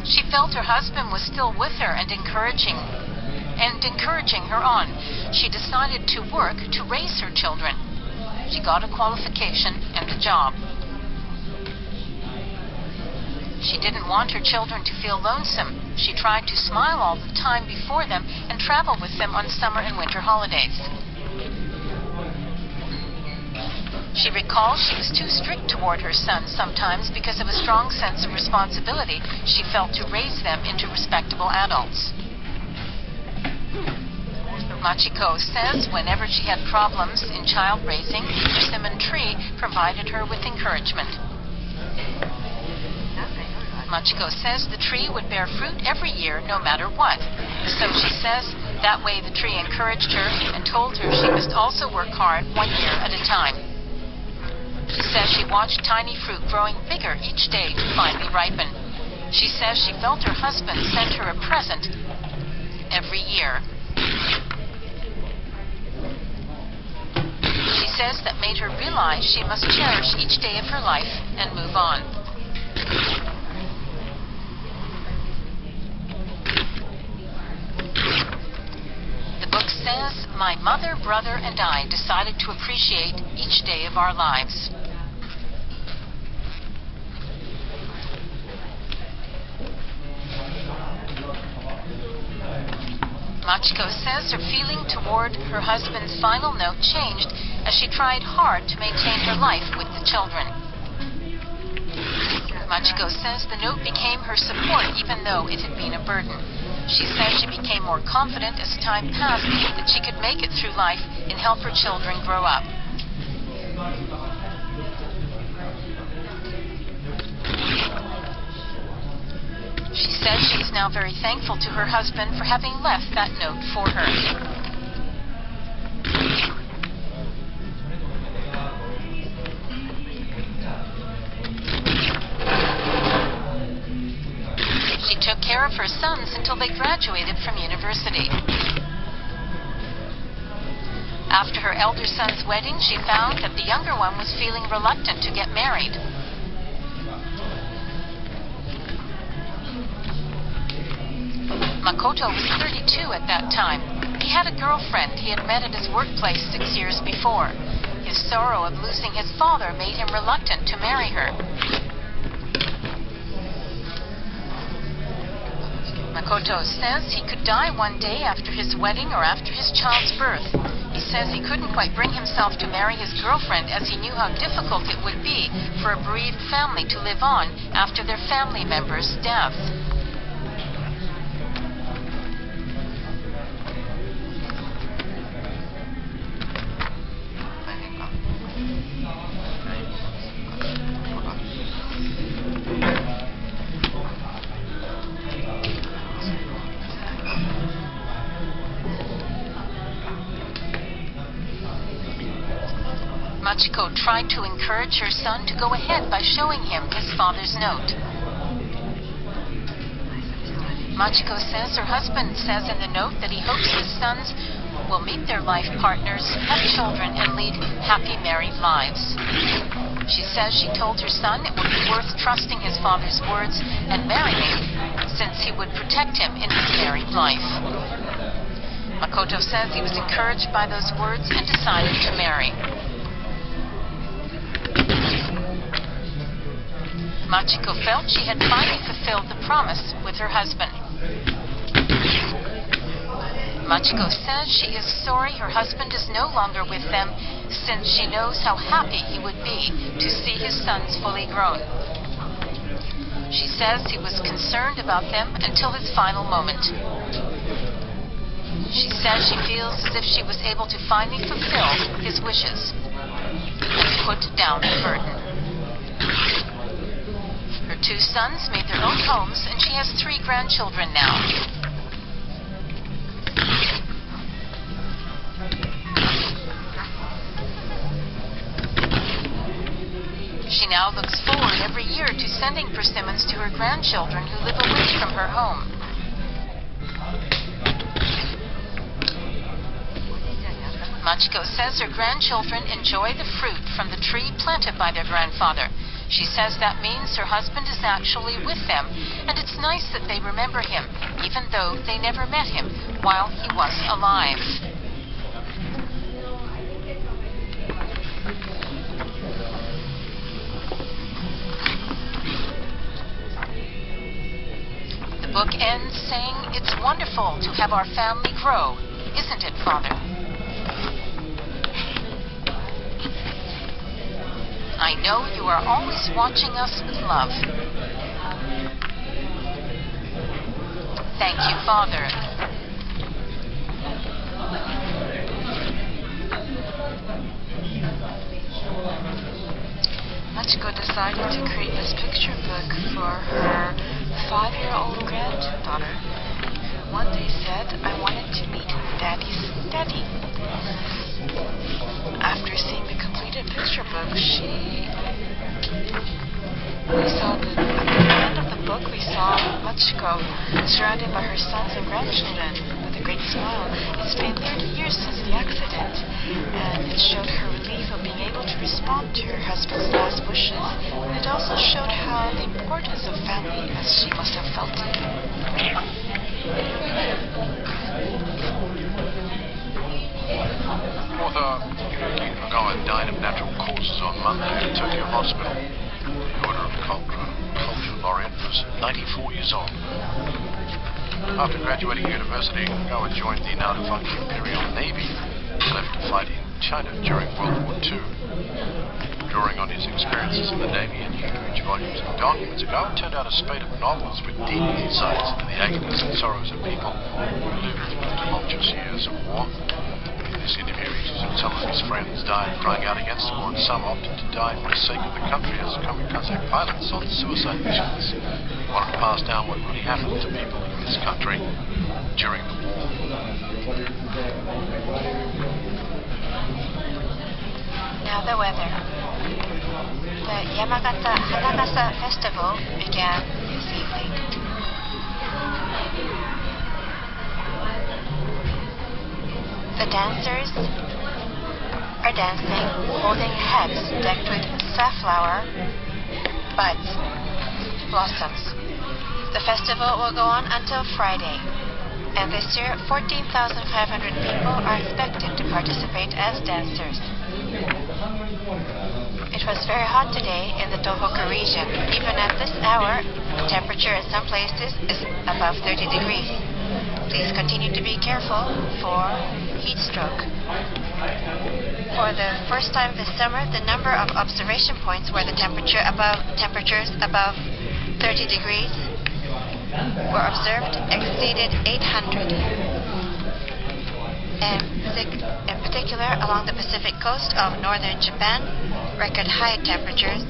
She felt her husband was still with her and encouraging her on. She decided to work to raise her children. She got a qualification and a job. She didn't want her children to feel lonesome. She tried to smile all the time before them and travel with them on summer and winter holidays. She recalls she was too strict toward her sons sometimes because of a strong sense of responsibility she felt to raise them into respectable adults. Machiko says whenever she had problems in child raising, the persimmon tree provided her with encouragement. Machiko says the tree would bear fruit every year no matter what. So she says that way the tree encouraged her and told her she must also work hard 1 year at a time. She says she watched tiny fruit growing bigger each day to finally ripen. She says she felt her husband sent her a present every year. She says that made her realize she must cherish each day of her life and move on. The book says, my mother, brother, and I decided to appreciate each day of our lives. Machiko says her feeling toward her husband's final note changed as she tried hard to maintain her life with the children. Machiko says the note became her support even though it had been a burden. She says she became more confident as time passed that she could make it through life and help her children grow up. She says she is now very thankful to her husband for having left that note for her. She took care of her sons until they graduated from university. After her elder son's wedding, she found that the younger one was feeling reluctant to get married. Makoto was 32 at that time. He had a girlfriend he had met at his workplace 6 years before. His sorrow of losing his father made him reluctant to marry her. Makoto says he could die one day after his wedding or after his child's birth. He says he couldn't quite bring himself to marry his girlfriend as he knew how difficult it would be for a bereaved family to live on after their family member's death. Machiko tried to encourage her son to go ahead by showing him his father's note. Machiko says her husband says in the note that he hopes his sons will meet their life partners, have children, and lead happy married lives. She says she told her son it would be worth trusting his father's words and marrying since he would protect him in his married life. Makoto says he was encouraged by those words and decided to marry. Machiko felt she had finally fulfilled the promise with her husband. Machiko says she is sorry her husband is no longer with them since she knows how happy he would be to see his sons fully grown. She says he was concerned about them until his final moment. She says she feels as if she was able to finally fulfill his wishes and put down the burden. Her 2 sons made their own homes, and she has 3 grandchildren now. She now looks forward every year to sending persimmons to her grandchildren who live away from her home. Machiko says her grandchildren enjoy the fruit from the tree planted by their grandfather. She says that means her husband is actually with them, and it's nice that they remember him, even though they never met him while he was alive. The book ends saying, "It's wonderful to have our family grow, isn't it, Father?" I know you are always watching us with love. Thank you, Father. Machiko decided to create this picture book for her 5-year-old granddaughter, who one day said, "I wanted to meet Daddy's daddy." After seeing the completed picture book, we saw that at the end of the book, we saw Machiko surrounded by her sons and grandchildren with a great smile. It's been 30 years since the accident, and it showed her relief of being able to respond to her husband's last wishes, and it also showed how the importance of family as she must have felt it. Author Hiroki Ogawa died of natural causes on Monday at Tokyo Hospital. The Order of Culture Laureate was 94 years old. After graduating university, Ogawa joined the now-defunct Imperial Navy and left to fight in China during World War II. Drawing on his experiences in the Navy and huge volumes of documents, Ogawa turned out a spate of novels with deep insights into the agonies and sorrows of people who lived through the tumultuous years of war. This interview reaches that some of his friends died crying out against war, and some opted to die for the sake of the country as kamikaze pilots on suicide missions. He wanted to pass down what really happened to people in this country during the war. Now the weather. The Yamagata Hanagasa Festival began this evening. The dancers are dancing, holding heads decked with safflower buds, blossoms. The festival will go on until Friday, and this year 14,500 people are expected to participate as dancers. It was very hot today in the Tohoku region. Even at this hour, the temperature in some places is above 30 degrees. Please continue to be careful for heat stroke. For the first time this summer, the number of observation points where the temperatures above 30 degrees were observed exceeded 800. In particular, along the Pacific coast of northern Japan, record high temperatures